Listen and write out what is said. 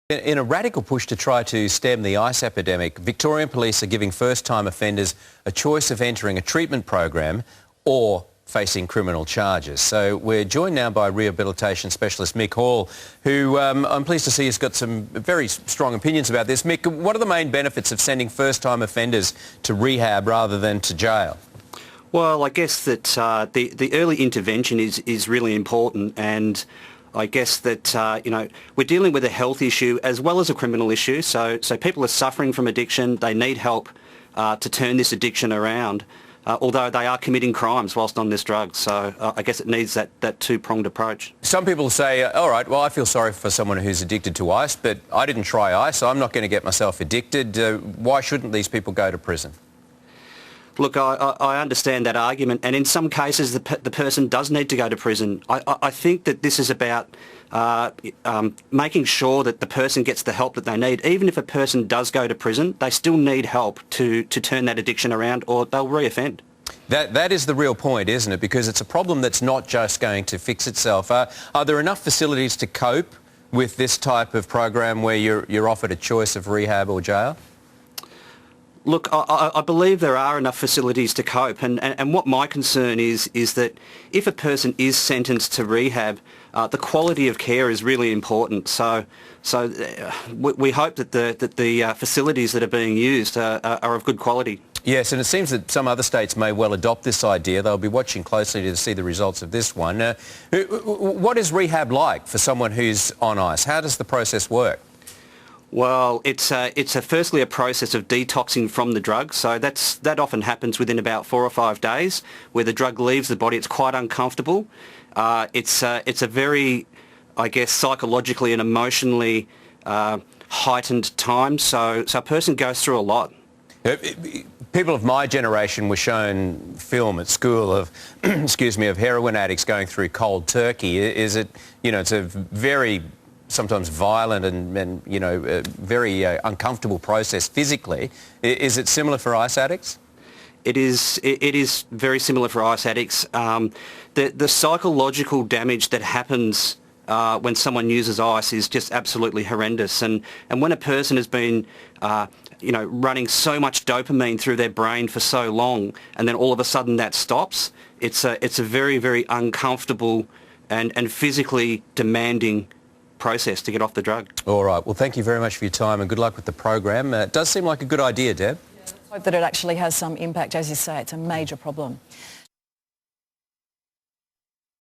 In a radical push to try to stem the ice epidemic, Victorian police are giving first-time offenders a choice of entering a treatment program or facing criminal charges. So we're joined now by rehabilitation specialist Mick Hall, who I'm pleased to see has got some very strong opinions about this. Mick, what are the main benefits of sending first-time offenders to rehab rather than to jail? Well, I guess that the early intervention is really important, and I guess that, we're dealing with a health issue as well as a criminal issue. So people are suffering from addiction. They need help to turn this addiction around, although they are committing crimes whilst on this drug. So I guess it needs that two-pronged approach. Some people say, all right, well, I feel sorry for someone who's addicted to ice, but I didn't try ice, so I'm not going to get myself addicted. Why shouldn't these people go to prison? Look, I understand that argument, and in some cases the person does need to go to prison. I think that this is about making sure that the person gets the help that they need. Even if a person does go to prison, they still need help to turn that addiction around, or they'll reoffend. That is the real point, isn't it? Because it's a problem that's not just going to fix itself. Are there enough facilities to cope with this type of program where you're offered a choice of rehab or jail? Look, I believe there are enough facilities to cope, and what my concern is that if a person is sentenced to rehab, the quality of care is really important. So we hope that the facilities that are being used are of good quality. Yes, and it seems that some other states may well adopt this idea. They'll be watching closely to see the results of this one. What is rehab like for someone who's on ice? How does the process work? Well, it's firstly a process of detoxing from the drug. So that often happens within about 4 or 5 days, where the drug leaves the body. It's quite uncomfortable. It's a very, I guess, psychologically and emotionally heightened time. So a person goes through a lot. People of my generation were shown film at school of, of heroin addicts going through cold turkey. Is it, it's a very sometimes violent and very uncomfortable process physically. Is it similar for ice addicts? It is very similar for ice addicts. The psychological damage that happens when someone uses ice is just absolutely horrendous. And when a person has been running so much dopamine through their brain for so long, and then all of a sudden that stops, it's a very, very uncomfortable and physically demanding process to get off the drug. All right. Well, thank you very much for your time and good luck with the program. It does seem like a good idea, Deb. Yeah, let's hope that it actually has some impact. As you say, it's a major problem.